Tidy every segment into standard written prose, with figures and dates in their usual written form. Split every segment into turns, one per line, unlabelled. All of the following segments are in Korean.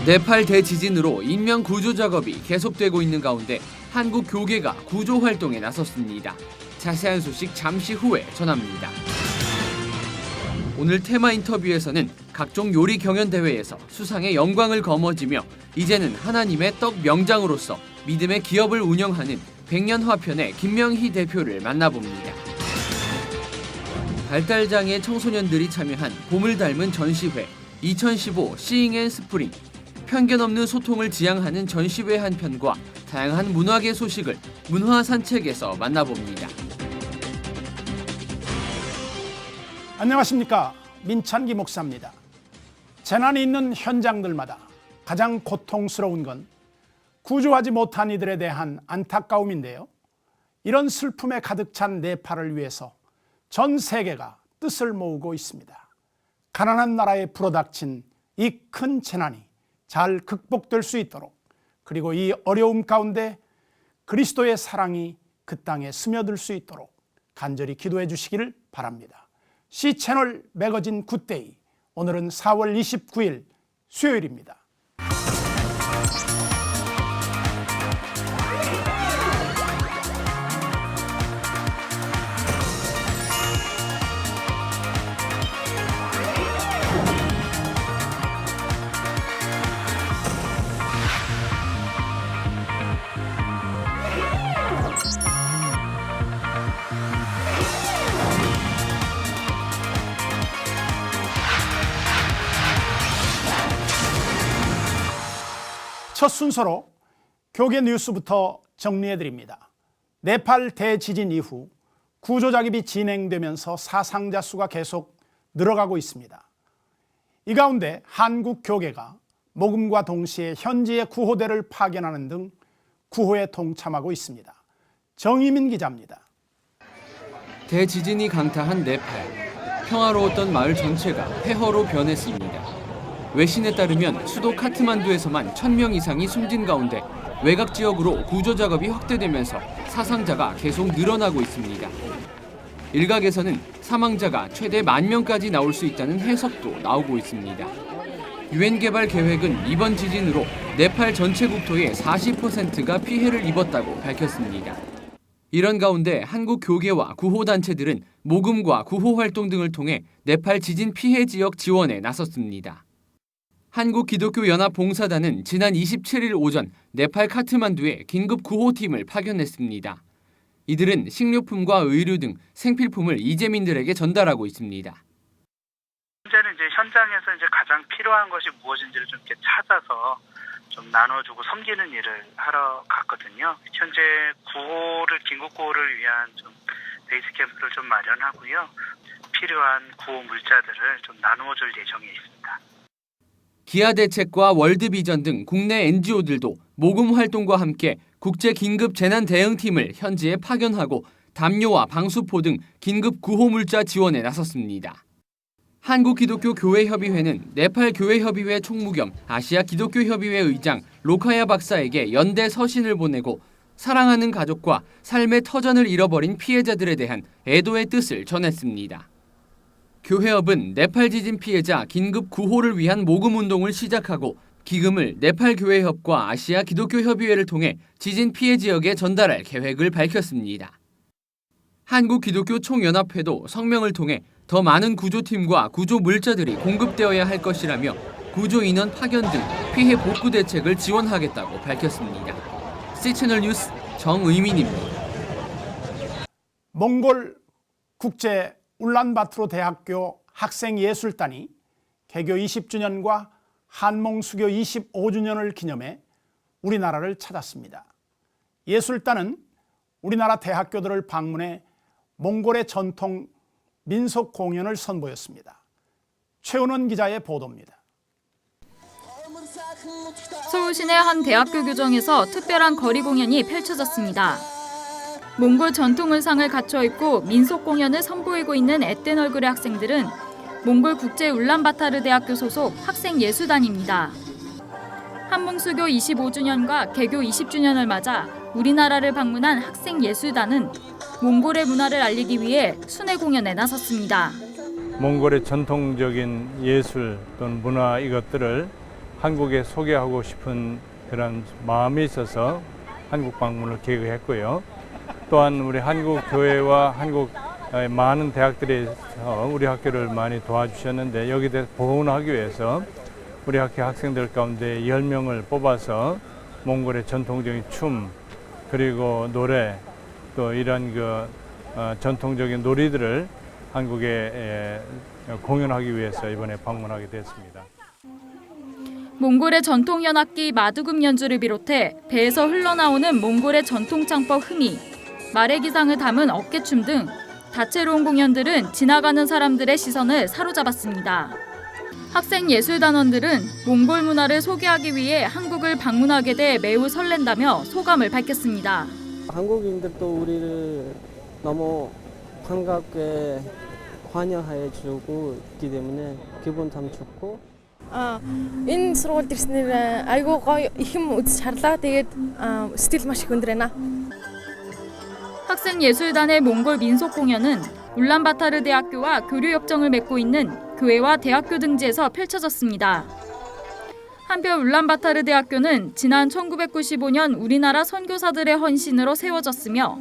네팔 대지진으로 인명 구조 작업이 계속되고 있는 가운데 한국 교계가 구조 활동에 나섰습니다. 자세한 소식 잠시 후에 전합니다. 오늘 테마 인터뷰에서는 각종 요리 경연 대회에서 수상의 영광을 거머쥐며 이제는 하나님의 떡 명장으로서 믿음의 기업을 운영하는 백년화편의 김명희 대표를 만나봅니다. 발달장애 청소년들이 참여한 봄을 닮은 전시회 2015 시잉 앤 스프링, 편견 없는 소통을 지향하는 전시회 한 편과 다양한 문화계 소식을 문화산책에서 만나봅니다.
안녕하십니까, 민찬기 목사입니다. 재난이 있는 현장들마다 가장 고통스러운 건 구조하지 못한 이들에 대한 안타까움인데요. 이런 슬픔에 가득 찬 네팔을 위해서 전 세계가 뜻을 모으고 있습니다. 가난한 나라에 불어닥친 이 큰 재난이 잘 극복될 수 있도록, 그리고 이 어려움 가운데 그리스도의 사랑이 그 땅에 스며들 수 있도록 간절히 기도해 주시기를 바랍니다. C채널 매거진 굿데이, 오늘은 4월 29일 수요일입니다. 첫 순서로 교계 뉴스부터 정리해드립니다. 네팔 대지진 이후 구조작업이 진행되면서 사상자 수가 계속 늘어가고 있습니다. 이 가운데 한국 교계가 모금과 동시에 현지의 구호대를 파견하는 등 구호에 동참하고 있습니다. 정희민 기자입니다.
대지진이 강타한 네팔, 평화로웠던 마을 전체가 폐허로 변했습니다. 외신에 따르면 수도 카트만두에서만 1,000명 이상이 숨진 가운데 외곽 지역으로 구조 작업이 확대되면서 사상자가 계속 늘어나고 있습니다. 일각에서는 사망자가 최대 10,000명까지 나올 수 있다는 해석도 나오고 있습니다. 유엔 개발 계획은 이번 지진으로 네팔 전체 국토의 40%가 피해를 입었다고 밝혔습니다. 이런 가운데 한국 교계와 구호단체들은 모금과 구호 활동 등을 통해 네팔 지진 피해 지역 지원에 나섰습니다. 한국기독교연합봉사단은 지난 27일 오전 네팔 카트만두에 긴급 구호팀을 파견했습니다. 이들은 식료품과 의류 등 생필품을 이재민들에게 전달하고 있습니다.
현재는 현장에서 가장 필요한 것이 무엇인지를 좀 이렇게 찾아서 좀 나눠주고 섬기는 일을 하러 갔거든요. 현재 긴급 구호를 위한 좀 베이스 캠프를 좀 마련하고요. 필요한 구호 물자들을 좀 나누어줄 예정에 있습니다.
기아대책과 월드비전 등 국내 NGO들도 모금 활동과 함께 국제 긴급 재난 대응팀을 현지에 파견하고 담요와 방수포 등 긴급 구호 물자 지원에 나섰습니다. 한국기독교교회협의회는 네팔 교회협의회 총무 겸 아시아 기독교협의회 의장 로카야 박사에게 연대 서신을 보내고 사랑하는 가족과 삶의 터전을 잃어버린 피해자들에 대한 애도의 뜻을 전했습니다. 교회협은 네팔 지진 피해자 긴급 구호를 위한 모금 운동을 시작하고 기금을 네팔 교회협과 아시아 기독교협의회를 통해 지진 피해 지역에 전달할 계획을 밝혔습니다. 한국기독교총연합회도 성명을 통해 더 많은 구조팀과 구조 물자들이 공급되어야 할 것이라며 구조 인원 파견 등 피해 복구 대책을 지원하겠다고 밝혔습니다. C채널 뉴스 정의민입니다.
몽골 국제 울란바토르 대학교 학생예술단이 개교 20주년과 한몽수교 25주년을 기념해 우리나라를 찾았습니다. 예술단은 우리나라 대학교들을 방문해 몽골의 전통 민속 공연을 선보였습니다. 최은원 기자의 보도입니다.
서울 시내 한 대학교 교정에서 특별한 거리 공연이 펼쳐졌습니다. 몽골 전통 의상을 갖춰 입고 민속 공연을 선보이고 있는 앳된 얼굴의 학생들은 몽골 국제 울란바타르 대학교 소속 학생예술단입니다. 한몽수교 25주년과 개교 20주년을 맞아 우리나라를 방문한 학생예술단은 몽골의 문화를 알리기 위해 순회 공연에 나섰습니다.
몽골의 전통적인 예술 또는 문화 이것들을 한국에 소개하고 싶은 그런 마음이 있어서 한국 방문을 계획했고요. 또한 우리 한국 교회와 한국 많은 대학들에서 우리 학교를 많이 도와주셨는데 여기에 대해서 보훈하기 위해서 우리 학교 학생들 가운데 10명을 뽑아서 몽골의 전통적인 춤 그리고 노래 또 이런 전통적인 놀이들을 한국에 공연하기 위해서 이번에 방문하게 됐습니다.
몽골의 전통 현악기 마두금 연주를 비롯해 배에서 흘러나오는 몽골의 전통 창법 흠이, 말의 기상을 담은 어깨춤 등 다채로운 공연들은 지나가는 사람들의 시선을 사로잡았습니다. 학생 예술단원들은 몽골 문화를 소개하기 위해 한국을 방문하게 돼 매우 설렌다며 소감을 밝혔습니다.
한국인들도 우리를 너무 반갑게 환영해 주고 있기 때문에 기분 참 좋고
энэ сургуульд ирснээр айгүй гоё их юм үзэж харлаа. Тэгээд сэтгэл маш их өндөр байна.
학생 예술단의 몽골 민속 공연은 울란바타르 대학교와 교류 협정을 맺고 있는 교회와 대학교 등지에서 펼쳐졌습니다. 한편 울란바타르 대학교는 지난 1995년 우리나라 선교사들의 헌신으로 세워졌으며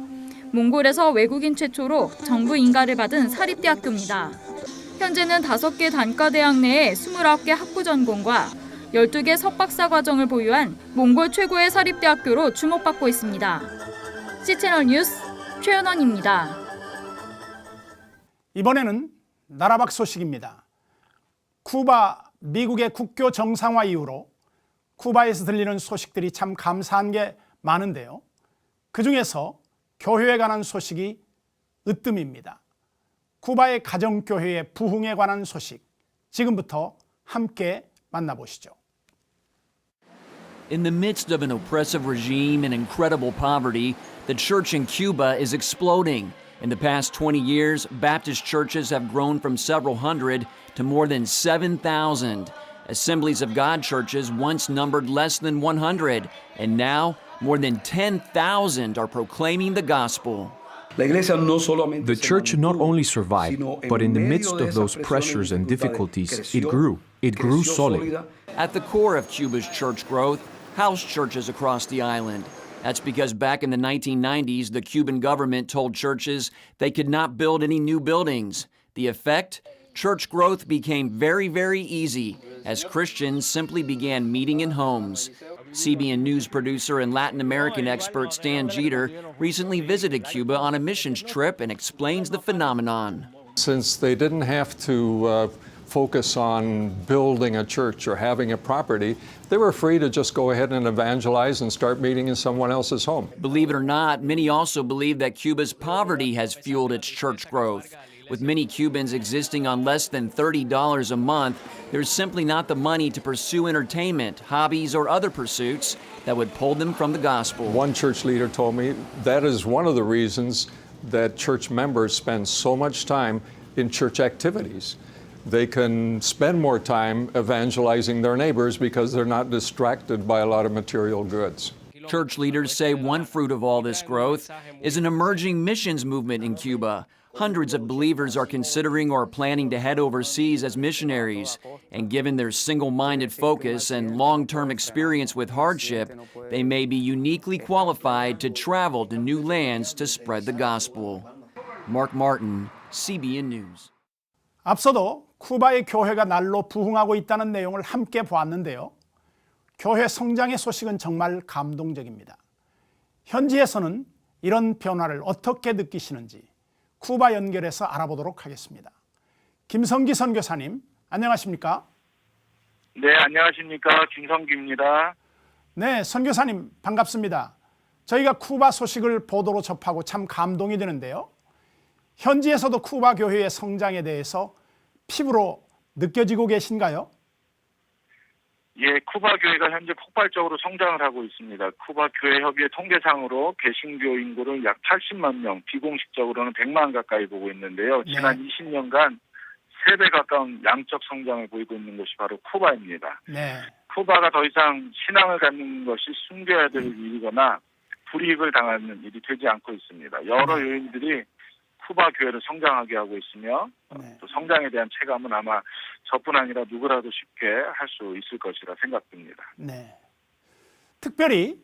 몽골에서 외국인 최초로 정부 인가를 받은 사립대학교입니다. 현재는 5개 단과대학 내에 29개 학부 전공과 12개 석박사 과정을 보유한 몽골 최고의 사립대학교로 주목받고 있습니다. C채널 뉴스 최연원입니다.
이번에는 나라 밖 소식입니다. 쿠바, 미국의 국교 정상화 이후로 쿠바에서 들리는 소식들이 참 감사한 게 많은데요. 그중에서 교회에 관한 소식이 으뜸입니다. 쿠바의 가정교회의 부흥에 관한 소식, 지금부터 함께 만나보시죠.
In the midst of an oppressive regime and incredible poverty, the church in Cuba is exploding. In the past 20 years, Baptist churches have grown from several hundred to more than 7,000. Assemblies of God churches once numbered less than 100, and now more than 10,000 are proclaiming the gospel.
The church not only survived, but in the midst of those pressures and difficulties, it grew. It grew solid.
At the core of Cuba's church growth, house churches across the island. That's because back in the 1990s, the Cuban government told churches they could not build any new buildings. The effect? Church growth became very, very easy as Christians simply began meeting in homes. CBN News producer and Latin American expert Stan Jeter recently visited Cuba on a missions trip and explains the phenomenon.
Since they didn't have to focus on building a church or having a property, they were free to just go ahead and evangelize and start meeting in someone else's home.
Believe it or not, many also believe that Cuba's poverty has fueled its church growth. With many Cubans existing on less than $30 a month, there's simply not the money to pursue entertainment, hobbies, or other pursuits that would pull them from the gospel.
One church leader told me that is one of the reasons that church members spend so much time in church activities. They can spend more time evangelizing their neighbors because they're not distracted by a lot of material goods.
Church leaders say one fruit of all this growth is an emerging missions movement in Cuba. Hundreds of believers are considering or planning to head overseas as missionaries, and given their single-minded focus and long-term experience with hardship, they may be uniquely qualified to travel to new lands to spread the gospel. Mark Martin, CBN News.
앞서도 쿠바의 교회가 날로 부흥하고 있다는 내용을 함께 보았는데요. 교회 성장의 소식은 정말 감동적입니다. 현지에서는 이런 변화를 어떻게 느끼시는지 쿠바 연결해서 알아보도록 하겠습니다. 김성기 선교사님, 안녕하십니까?
네, 안녕하십니까. 김성기입니다.
네, 선교사님 반갑습니다. 저희가 쿠바 소식을 보도로 접하고 참 감동이 되는데요. 현지에서도 쿠바 교회의 성장에 대해서 피부로 느껴지고 계신가요?
예, 쿠바 교회가 현재 폭발적으로 성장을 하고 있습니다. 쿠바 교회 협의회 통계상으로 개신교 인구를 약 80만 명, 비공식적으로는 100만 가까이 보고 있는데요. 지난 20년간 3배 가까운 양적 성장을 보이고 있는 것이 바로 쿠바입니다.
네.
쿠바가 더 이상 신앙을 갖는 것이 숨겨야 될 일이거나 불이익을 당하는 일이 되지 않고 있습니다. 여러 요인들이 쿠바 교회를 성장하게 하고 있으며
네.
또 성장에 대한 체감은 아마 저뿐 아니라 누구라도 쉽게 할 수 있을 것이라 생각됩니다.
네. 특별히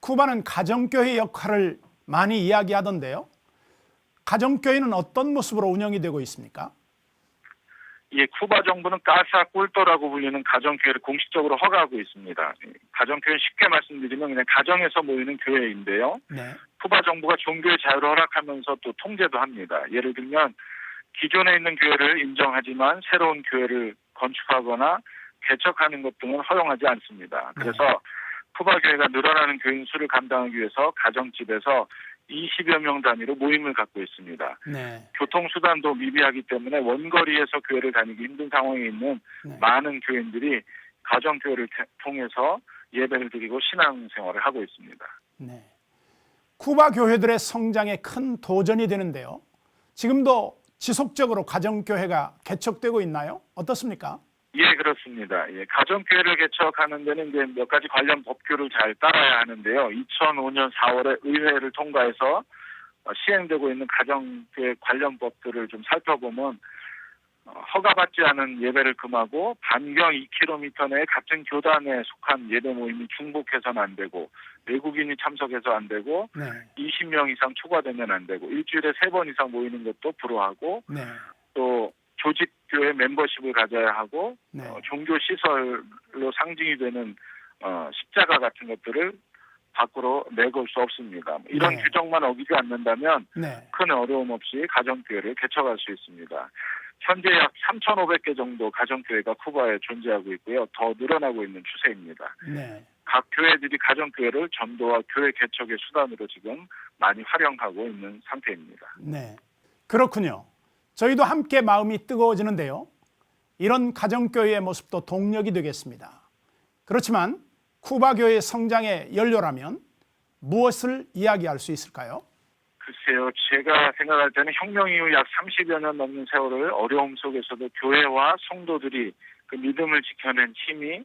쿠바는 가정교회 역할을 많이 이야기하던데요. 가정교회는 어떤 모습으로 운영이 되고 있습니까?
예, 쿠바 정부는 까사 꿀도라고 불리는 가정교회를 공식적으로 허가하고 있습니다. 가정교회 쉽게 말씀드리면 그냥 가정에서 모이는 교회인데요.
네.
쿠바 정부가 종교의 자유를 허락하면서 또 통제도 합니다. 예를 들면 기존에 있는 교회를 인정하지만 새로운 교회를 건축하거나 개척하는 것 등은 허용하지 않습니다. 그래서 쿠바 교회가 늘어나는 교인 수를 감당하기 위해서 가정집에서 20여 명 단위로 모임을 갖고 있습니다.
네.
교통수단도 미비하기 때문에 원거리에서 교회를 다니기 힘든 상황에 있는
네.
많은 교인들이 가정교회를 통해서 예배를 드리고 신앙생활을 하고 있습니다.
네. 쿠바 교회들의 성장에 큰 도전이 되는데요. 지금도 지속적으로 가정교회가 개척되고 있나요? 어떻습니까?
예, 그렇습니다. 예, 가정교회를 개척하는 데는 이제 몇 가지 관련 법규를 잘 따라야 하는데요. 2005년 4월에 의회를 통과해서 시행되고 있는 가정교회 관련 법들을 좀 살펴보면 허가받지 않은 예배를 금하고 반경 2km 내에 같은 교단에 속한 예배 모임이 중복해서는 안 되고 외국인이 참석해서 안 되고
네.
20명 이상 초과되면 안 되고 일주일에 3번 이상 모이는 것도 불허하고
네.
또 조직교회 멤버십을 가져야 하고
네.
종교시설로 상징이 되는 십자가 같은 것들을 밖으로 내걸 수 없습니다. 이런
네.
규정만 어기지 않는다면
네.
큰 어려움 없이 가정교회를 개척할 수 있습니다. 현재 약 3,500개 정도 가정교회가 쿠바에 존재하고 있고요. 더 늘어나고 있는 추세입니다.
네.
각 교회들이 가정교회를 전도와 교회 개척의 수단으로 지금 많이 활용하고 있는 상태입니다.
네. 그렇군요. 저희도 함께 마음이 뜨거워지는데요. 이런 가정교회의 모습도 동력이 되겠습니다. 그렇지만 쿠바 교회의 성장에 연료라면 무엇을 이야기할 수 있을까요?
글쎄요, 제가 생각할 때는 혁명 이후 약 30여 년 넘는 세월을 어려움 속에서도 교회와 성도들이 그 믿음을 지켜낸 힘이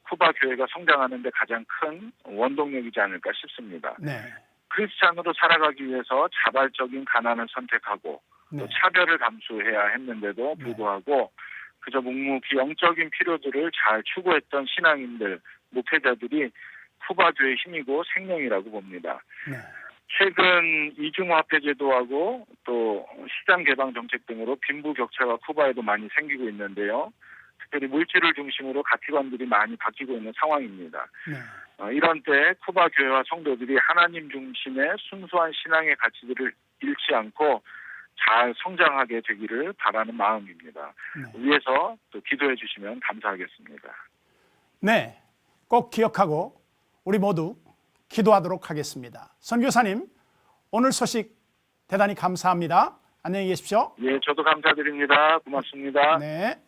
쿠바 교회가 성장하는 데 가장 큰 원동력이지 않을까 싶습니다.
네.
크리스찬으로 살아가기 위해서 자발적인 가난을 선택하고 또
네.
차별을 감수해야 했는데도 불구하고 그저 묵묵히 영적인 필요들을 잘 추구했던 신앙인들, 목회자들이 쿠바 교회의 힘이고 생명이라고 봅니다.
네.
최근 이중화폐 제도하고 또 시장 개방 정책 등으로 빈부격차가 쿠바에도 많이 생기고 있는데요. 특별히 물질을 중심으로 가치관들이 많이 바뀌고 있는 상황입니다.
네.
이런 때 쿠바 교회와 성도들이 하나님 중심의 순수한 신앙의 가치들을 잃지 않고 잘 성장하게 되기를 바라는 마음입니다.
네.
위에서 또 기도해 주시면 감사하겠습니다.
네. 꼭 기억하고 우리 모두 기도하도록 하겠습니다. 선교사님, 오늘 소식 대단히 감사합니다. 안녕히 계십시오.
예, 저도 감사드립니다. 고맙습니다.
네.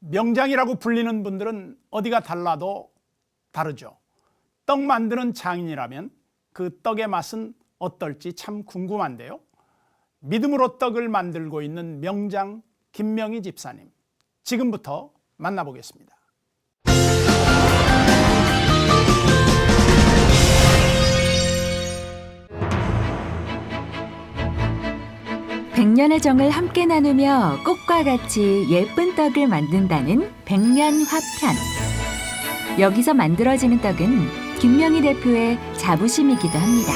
명장이라고 불리는 분들은 어디가 달라도 다르죠. 떡 만드는 장인이라면 그 떡의 맛은 어떨지 참 궁금한데요. 믿음으로 떡을 만들고 있는 명장 김명희 집사님, 지금부터 만나보겠습니다.
백년의 정을 함께 나누며 꽃과 같이 예쁜 떡을 만든다는 백년화편. 여기서 만들어지는 떡은 김명희 대표의 자부심이기도 합니다.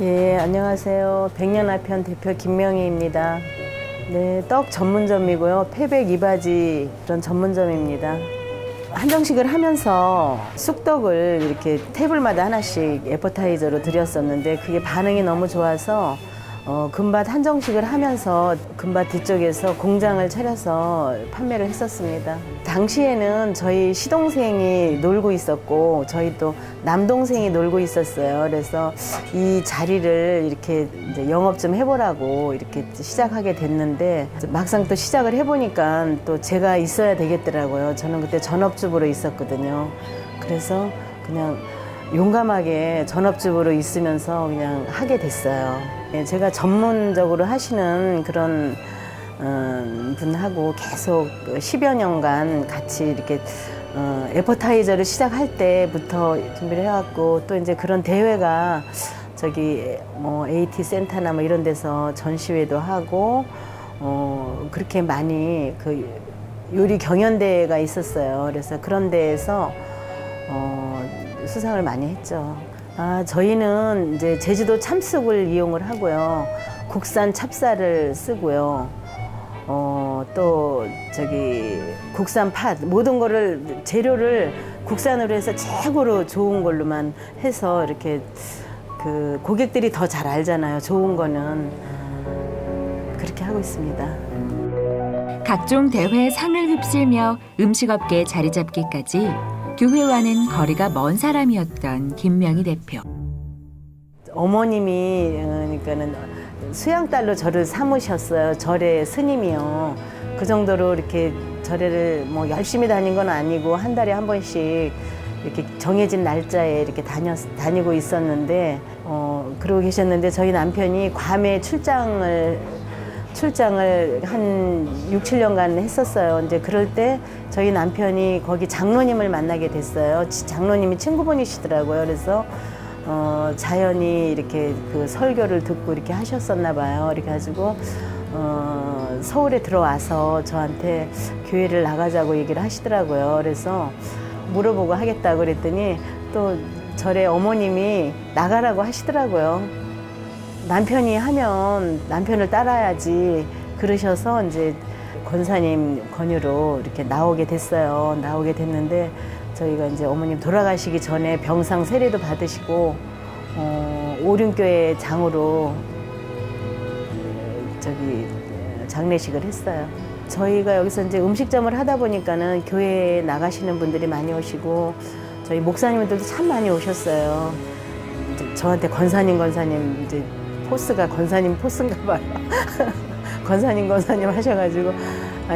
네, 안녕하세요. 백년화편 대표 김명희입니다. 네, 떡 전문점이고요. 패백 이바지 그런 전문점입니다. 한정식을 하면서 쑥떡을 이렇게 테이블마다 하나씩 애퍼타이저로 드렸었는데 그게 반응이 너무 좋아서 금밭 한정식을 하면서 금밭 뒤쪽에서 공장을 차려서 판매를 했었습니다. 당시에는 저희 시동생이 놀고 있었고 저희 또 남동생이 놀고 있었어요. 그래서 이 자리를 이렇게 이제 영업 좀 해보라고 이렇게 시작하게 됐는데 막상 또 시작을 해보니까 또 제가 있어야 되겠더라고요. 저는 그때 전업주부로 있었거든요. 그래서 그냥 용감하게 전업주부로 있으면서 그냥 하게 됐어요. 제가 전문적으로 하시는 그런 분하고 계속 10여 년간 같이 이렇게 애퍼타이저를 시작할 때부터 준비를 해왔고 또 이제 그런 대회가 저기 뭐 AT 센터나 뭐 이런 데서 전시회도 하고 그렇게 많이 그 요리 경연대회가 있었어요. 그래서 그런 데에서 수상을 많이 했죠. 저희는 이제 제주도 참쑥을 이용을 하고요. 국산 찹쌀을 쓰고요. 또 저기 국산 팥 모든 거를 재료를 국산으로 해서 최고로 좋은 걸로만 해서 이렇게 그 고객들이 더 잘 알잖아요. 좋은 거는 그렇게 하고 있습니다.
각종 대회 상을 휩쓸며 음식업계에 자리 잡기까지 교회와는 거리가 먼 사람이었던 김명희 대표.
어머님이 그러니까는 수양딸로 저를 삼으셨어요. 절의 스님이요. 그 정도로 이렇게 절에를 뭐 열심히 다닌 건 아니고 한 달에 한 번씩 이렇게 정해진 날짜에 이렇게 다니고 있었는데 그러고 계셨는데 저희 남편이 괌에 출장을 한 6, 7년간 했었어요. 이제 그럴 때 저희 남편이 거기 장로님을 만나게 됐어요. 장로님이 친구분이시더라고요. 그래서 자연히 이렇게 그 설교를 듣고 이렇게 하셨었나 봐요. 이렇게 가지고 서울에 들어와서 저한테 교회를 나가자고 얘기를 하시더라고요. 그래서 물어보고 하겠다고 그랬더니 또 절에 어머님이 나가라고 하시더라고요. 남편이 하면 남편을 따라야지 그러셔서 이제 권사님 권유로 이렇게 나오게 됐어요. 나오게 됐는데 저희가 이제 어머님 돌아가시기 전에 병상 세례도 받으시고 오륜교회 장으로 저기 장례식을 했어요. 저희가 여기서 이제 음식점을 하다 보니까는 교회에 나가시는 분들이 많이 오시고 저희 목사님들도 참 많이 오셨어요. 저한테 권사님 이제 포스가 권사님 포스인가 봐요. 권사님 하셔가지고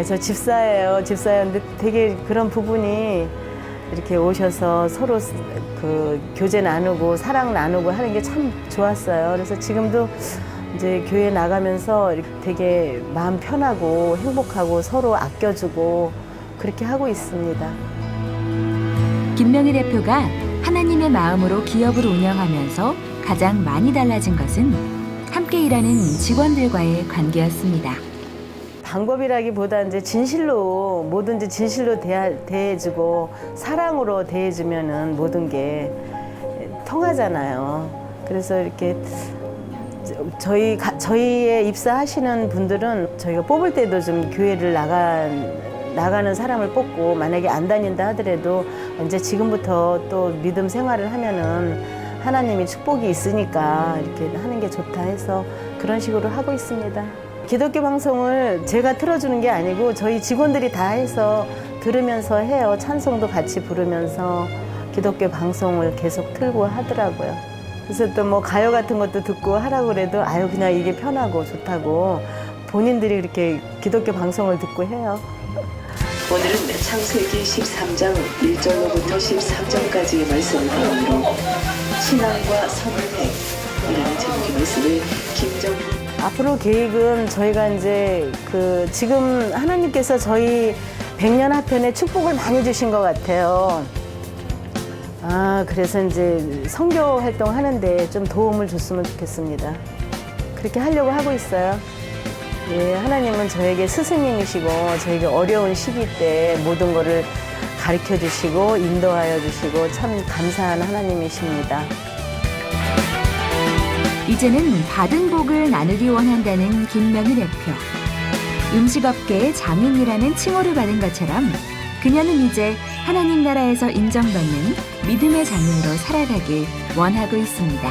저 집사예요. 근데 되게 그런 부분이 이렇게 오셔서 서로 그 교제 나누고 사랑 나누고 하는 게 참 좋았어요. 그래서 지금도 이제 교회 나가면서 이렇게 되게 마음 편하고 행복하고 서로 아껴주고 그렇게 하고 있습니다.
김명희 대표가 하나님의 마음으로 기업을 운영하면서 가장 많이 달라진 것은 함께 일하는 직원들과의 관계였습니다.
방법이라기보다 이제 진실로 뭐든지 진실로 대해주고 사랑으로 대해주면은 모든 게 통하잖아요. 그래서 이렇게 저희에 입사하시는 분들은 저희가 뽑을 때도 좀 교회를 나가는 사람을 뽑고 만약에 안 다닌다 하더라도 이제 지금부터 또 믿음 생활을 하면은 하나님이 축복이 있으니까 이렇게 하는 게 좋다 해서 그런 식으로 하고 있습니다. 기독교 방송을 제가 틀어주는 게 아니고 저희 직원들이 다 해서 들으면서 해요. 찬송도 같이 부르면서 기독교 방송을 계속 틀고 하더라고요. 그래서 또 뭐 가요 같은 것도 듣고 하라고 그래도 그냥 이게 편하고 좋다고 본인들이 이렇게 기독교 방송을 듣고 해요.
오늘은 창세기 13장 1절로부터 13절까지의 말씀을 배우므로 신앙과 선택이라는 제목의 말씀을 김정훈
앞으로 계획은 저희가 이제 지금 하나님께서 저희 백년화편에 축복을 많이 주신 것 같아요. 그래서 이제 선교 활동하는데 좀 도움을 줬으면 좋겠습니다. 그렇게 하려고 하고 있어요. 예, 하나님은 저에게 스승님이시고 저에게 어려운 시기 때 모든 것을 가르쳐 주시고 인도하여 주시고 참 감사한 하나님이십니다.
이제는 받은 복을 나누기 원한다는 김명희 대표. 음식업계의 장인이라는 칭호를 받은 것처럼 그녀는 이제 하나님 나라에서 인정받는 믿음의 장인으로 살아가길 원하고 있습니다.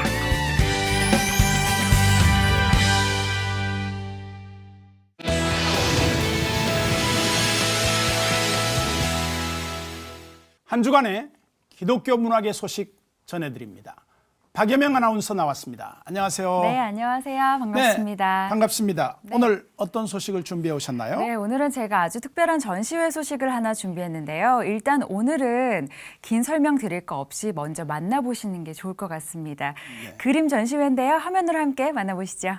한 주간의 기독교 문화계 소식 전해드립니다. 박예명 아나운서 나왔습니다. 안녕하세요.
네, 안녕하세요. 반갑습니다.
네, 반갑습니다.
네.
오늘 어떤 소식을 준비해 오셨나요?
네, 오늘은 제가 아주 특별한 전시회 소식을 하나 준비했는데요. 일단 오늘은 긴 설명 드릴 거 없이 먼저 만나보시는 게 좋을 것 같습니다.
네.
그림 전시회인데요. 화면으로 함께 만나보시죠.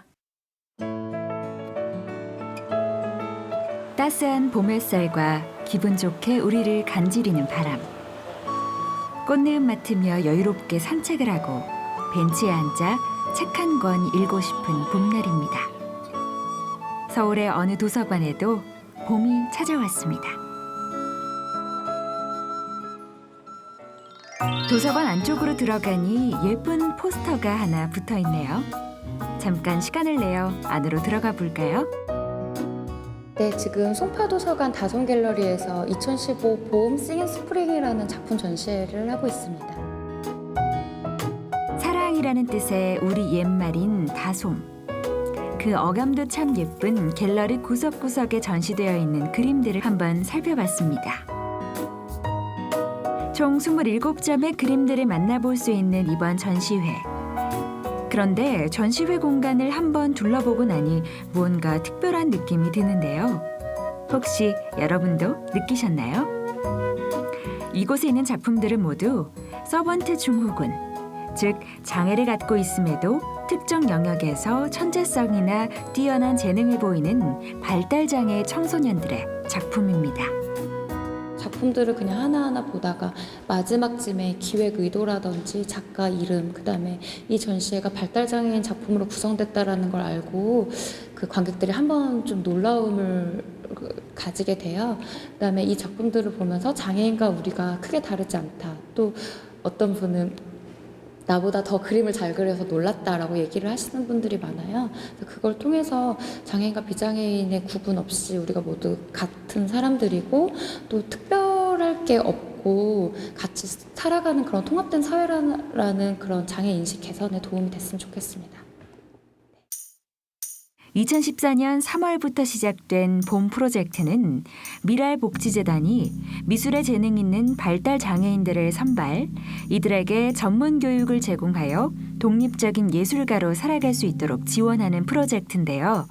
따스한 봄 햇살과 기분 좋게 우리를 간지리는 바람. 꽃내음 맡으며 여유롭게 산책을 하고 벤치에 앉아 책 한 권 읽고 싶은 봄날입니다. 서울의 어느 도서관에도 봄이 찾아왔습니다. 도서관 안쪽으로 들어가니 예쁜 포스터가 하나 붙어 있네요. 잠깐 시간을 내어 안으로 들어가 볼까요?
네, 지금 송파도서관 다솜갤러리에서 2015 봄 싱 앤 스프링이라는 작품 전시회를 하고 있습니다.
사랑이라는 뜻의 우리 옛말인 다솜. 그 어감도 참 예쁜 갤러리 구석구석에 전시되어 있는 그림들을 한번 살펴봤습니다. 총 27점의 그림들을 만나볼 수 있는 이번 전시회. 그런데 전시회 공간을 한번 둘러보고 나니 무언가 특별한 느낌이 드는데요. 혹시 여러분도 느끼셨나요? 이곳에 있는 작품들은 모두 서번트 증후군, 즉 장애를 갖고 있음에도 특정 영역에서 천재성이나 뛰어난 재능을 보이는 발달장애 청소년들의 작품입니다.
작품들을 그냥 하나하나 보다가 마지막쯤에 기획 의도라든지 작가 이름, 그다음에 이 전시회가 발달장애인 작품으로 구성됐다라는 걸 알고 그 관객들이 한번 좀 놀라움을 가지게 돼요. 그다음에 이 작품들을 보면서 장애인과 우리가 크게 다르지 않다. 또 어떤 분은 나보다 더 그림을 잘 그려서 놀랐다라고 얘기를 하시는 분들이 많아요. 그걸 통해서 장애인과 비장애인의 구분 없이 우리가 모두 같은 사람들이고 또 특별할 게 없고 같이 살아가는 그런 통합된 사회라는 그런 장애 인식 개선에 도움이 됐으면 좋겠습니다.
2014년 3월부터 시작된 봄 프로젝트는 미랄복지재단이 미술에 재능 있는 발달 장애인들을 선발, 이들에게 전문 교육을 제공하여 독립적인 예술가로 살아갈 수 있도록 지원하는 프로젝트인데요.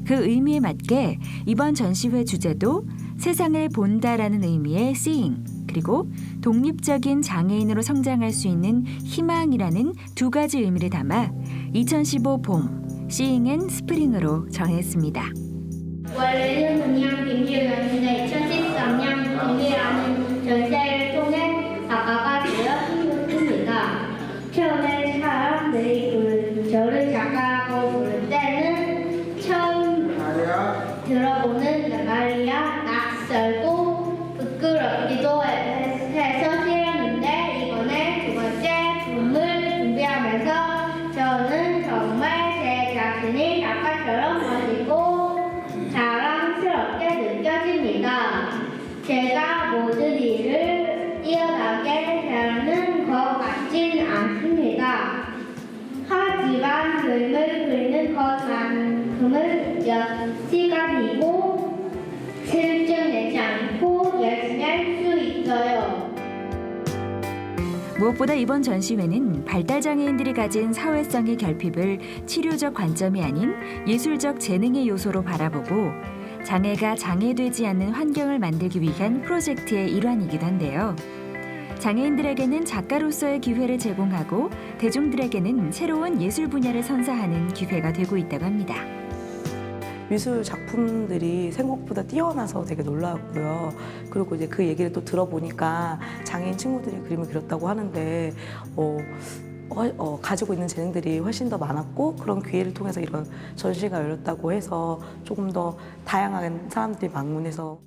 그 의미에 맞게 이번 전시회 주제도 세상을 본다라는 의미의 seeing, 그리고 독립적인 장애인으로 성장할 수 있는 희망이라는 두 가지 의미를 담아 2015 봄 싱 앤 스프링으로 정했습니다.
원래는 그냥 김지현인데 2013년 봄이라는 전시회를 통해 작가가 되었습니다. 처음에 사람들이 저를 작가라고 부를 때는 처음 들어보는 말이야 낯설고 부끄럽기도 해서 싫었는데 이번에 두 번째 봄을 준비하면서 저는 정말 제 자신이 작가처럼 멋지고 자랑스럽게 느껴집니다. 제가 모든 일을 뛰어나게 되는 것 같진 않습니다. 하지만 그림을 그리는 것만큼은 몇 시간이고 실증 내지 않고 열심히 할 수 있어요.
무엇보다 이번 전시회는 발달장애인들이 가진 사회성의 결핍을 치료적 관점이 아닌 예술적 재능의 요소로 바라보고 장애가 장애되지 않는 환경을 만들기 위한 프로젝트의 일환이기도 한데요. 장애인들에게는 작가로서의 기회를 제공하고 대중들에게는 새로운 예술 분야를 선사하는 기회가 되고 있다고 합니다.
미술 작품들이 생각보다 뛰어나서 되게 놀라웠고요. 그리고 이제 그 얘기를 또 들어보니까 장애인 친구들이 그림을 그렸다고 하는데 가지고 있는 재능들이 훨씬 더 많았고 그런 기회를 통해서 이런 전시가 열렸다고 해서 조금 더 다양한 사람들이 방문해서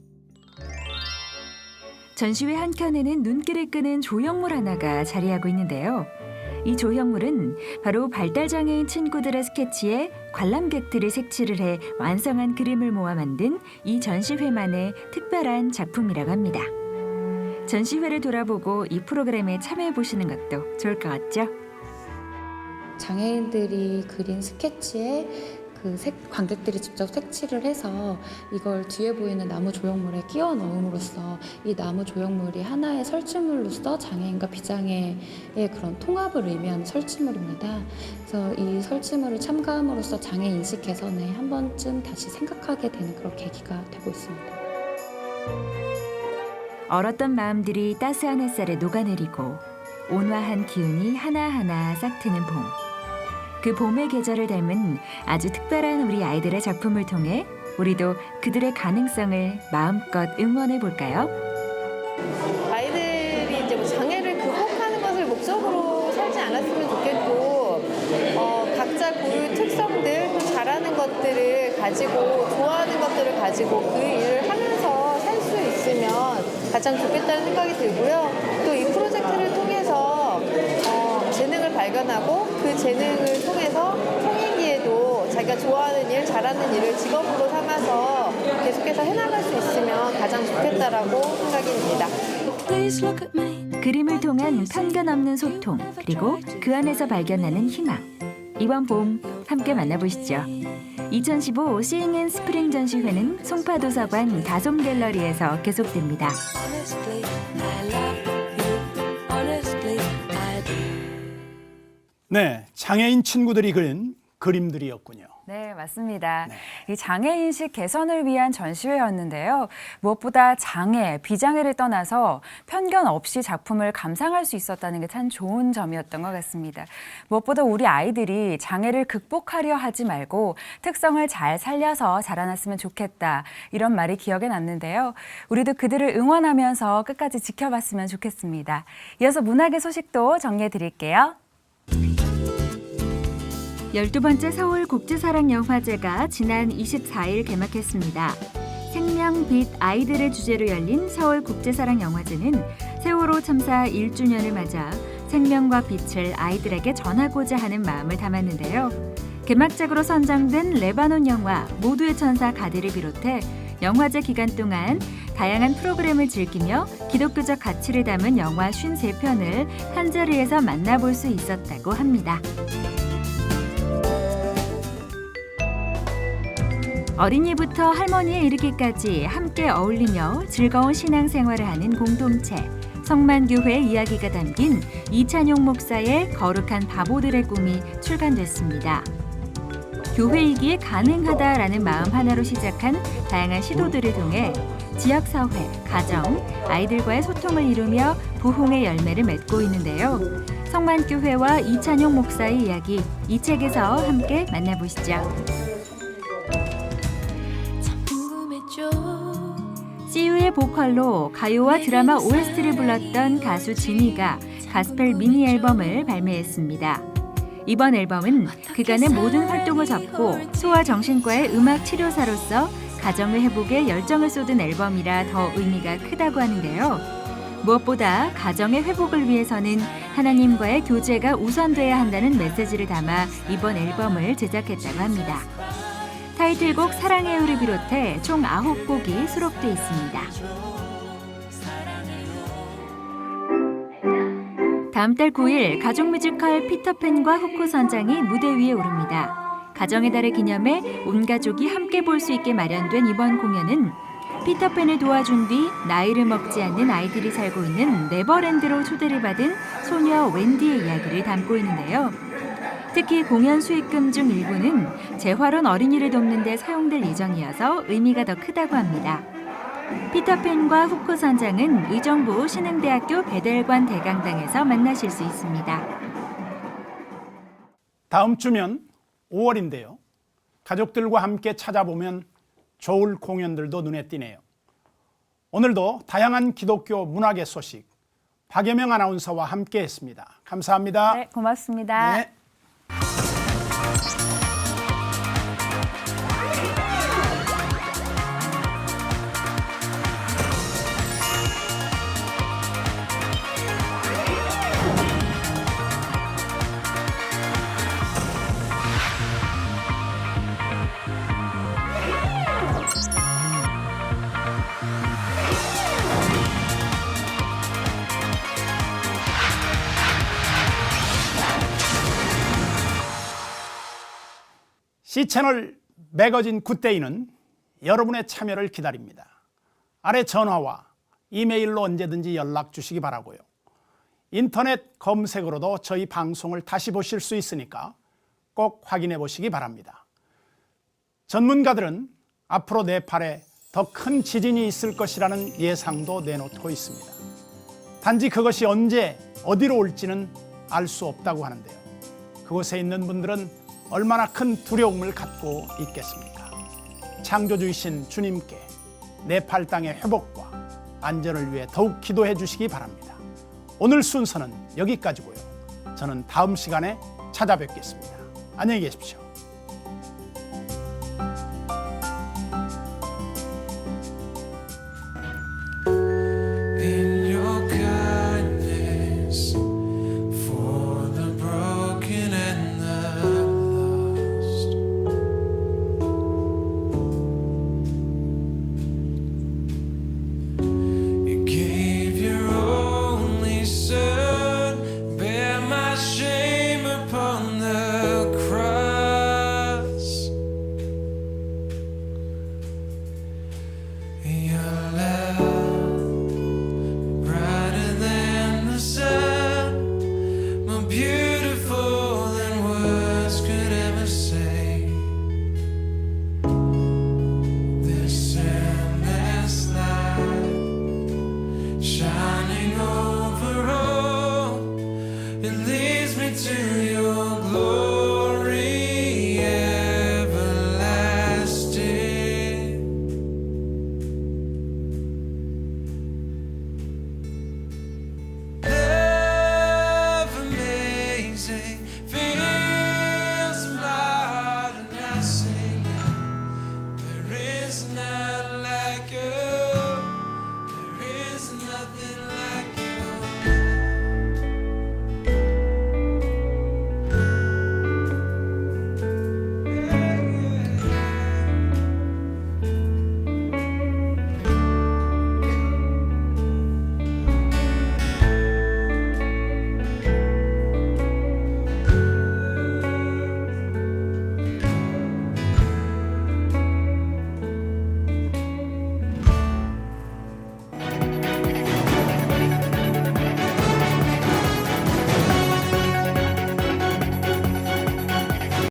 전시회 한켠에는 눈길을 끄는 조형물 하나가 자리하고 있는데요. 이 조형물은 바로 발달장애인 친구들의 스케치에 관람객들이 색칠을 해 완성한 그림을 모아 만든 이 전시회만의 특별한 작품이라고 합니다. 전시회를 돌아보고 이 프로그램에 참여해 보시는 것도 좋을 것 같죠?
장애인들이 그린 스케치에 관객들이 직접 색칠을 해서 이걸 뒤에 보이는 나무 조형물에 끼워 넣음으로써 이 나무 조형물이 하나의 설치물로서 장애인과 비장애의 그런 통합을 의미하는 설치물입니다. 그래서 이 설치물을 참가함으로써 장애 인식 개선에 한 번쯤 다시 생각하게 되는 그런 계기가 되고 있습니다.
얼었던 마음들이 따스한 햇살에 녹아내리고 온화한 기운이 하나하나 싹트는 봄. 그 봄의 계절을 닮은 아주 특별한 우리 아이들의 작품을 통해 우리도 그들의 가능성을 마음껏 응원해 볼까요?
아이들이 이제 뭐 장애를 극복하는 것을 목적으로 살지 않았으면 좋겠고, 각자 고유 특성들, 잘하는 것들을 가지고, 좋아하는 것들을 가지고 그 일을 하면서 살 수 있으면 가장 좋겠다는 생각이 들고요. 또 이 프로젝트를 통해서 재능을 발견하고 그 재능을 통해서 성인기에도 자기가 좋아하는 일, 잘하는 일을 직업으로 삼아서 계속해서 해나갈 수 있으면 가장 좋겠다라고 생각이 듭니다.
그림을 통한 편견 없는 소통, 그리고 그 안에서 발견하는 희망. 이번 봄 함께 만나보시죠. 2015 Seeing in Spring 전시회는 송파도서관 다솜 갤러리에서 계속됩니다.
네, 장애인 친구들이 그린 그림들이었군요.
네, 맞습니다. 이 장애인식 개선을 위한 전시회였는데요. 무엇보다 장애, 비장애를 떠나서 편견 없이 작품을 감상할 수 있었다는 게 참 좋은 점이었던 것 같습니다. 무엇보다 우리 아이들이 장애를 극복하려 하지 말고 특성을 잘 살려서 자라났으면 좋겠다. 이런 말이 기억에 남는데요. 우리도 그들을 응원하면서 끝까지 지켜봤으면 좋겠습니다. 이어서 문학의 소식도 정리해 드릴게요.
12번째 서울 국제사랑영화제가 지난 24일 개막했습니다. 생명, 빛, 아이들의 주제로 열린 서울 국제사랑영화제는 세월호 참사 1주년을 맞아 생명과 빛을 아이들에게 전하고자 하는 마음을 담았는데요. 개막작으로 선정된 레바논 영화 모두의 천사 가디를 비롯해 영화제 기간 동안 다양한 프로그램을 즐기며 기독교적 가치를 담은 영화 53편을 한 자리에서 만나볼 수 있었다고 합니다. 어린이부터 할머니에 이르기까지 함께 어울리며 즐거운 신앙생활을 하는 공동체, 성만교회 이야기가 담긴 이찬용 목사의 거룩한 바보들의 꿈이 출간됐습니다. 교회이기에 가능하다라는 마음 하나로 시작한 다양한 시도들을 통해 지역사회, 가정, 아이들과의 소통을 이루며 부흥의 열매를 맺고 있는데요. 성만교회와 이찬용 목사의 이야기, 이 책에서 함께 만나보시죠. CU의 보컬로 가요와 드라마 OST를 불렀던 가수 진이가 가스펠 미니 앨범을 발매했습니다. 이번 앨범은 그간의 모든 활동을 접고 소아정신과의 음악 치료사로서 가정의 회복에 열정을 쏟은 앨범이라 더 의미가 크다고 하는데요. 무엇보다 가정의 회복을 위해서는 하나님과의 교제가 우선돼야 한다는 메시지를 담아 이번 앨범을 제작했다고 합니다. 타이틀곡 사랑해요를 비롯해 총 9곡이 수록돼 있습니다. 다음 달 9일 가족 뮤지컬 피터팬과 후코 선장이 무대 위에 오릅니다. 가정의 달을 기념해 온 가족이 함께 볼 수 있게 마련된 이번 공연은 피터팬을 도와준 뒤 나이를 먹지 않는 아이들이 살고 있는 네버랜드로 초대를 받은 소녀 웬디의 이야기를 담고 있는데요. 특히 공연 수익금 중 일부는 재활원 어린이를 돕는 데 사용될 예정이어서 의미가 더 크다고 합니다. 피터팬과 후코 선장은 의정부 신흥대학교 배달관 대강당에서 만나실 수 있습니다.
다음 주면 5월인데요. 가족들과 함께 찾아보면 좋을 공연들도 눈에 띄네요. 오늘도 다양한 기독교 문학의 소식 박예명 아나운서와 함께했습니다. 감사합니다.
네, 고맙습니다.
네. C채널 매거진 굿데이는 여러분의 참여를 기다립니다. 아래 전화와 이메일로 언제든지 연락 주시기 바라고요. 인터넷 검색으로도 저희 방송을 다시 보실 수 있으니까 꼭 확인해 보시기 바랍니다. 전문가들은 앞으로 네팔에 더 큰 지진이 있을 것이라는 예상도 내놓고 있습니다. 단지 그것이 언제 어디로 올지는 알 수 없다고 하는데요. 그곳에 있는 분들은 얼마나 큰 두려움을 갖고 있겠습니까? 창조주이신 주님께 네팔 땅의 회복과 안전을 위해 더욱 기도해 주시기 바랍니다. 오늘 순서는 여기까지고요. 저는 다음 시간에 찾아뵙겠습니다. 안녕히 계십시오.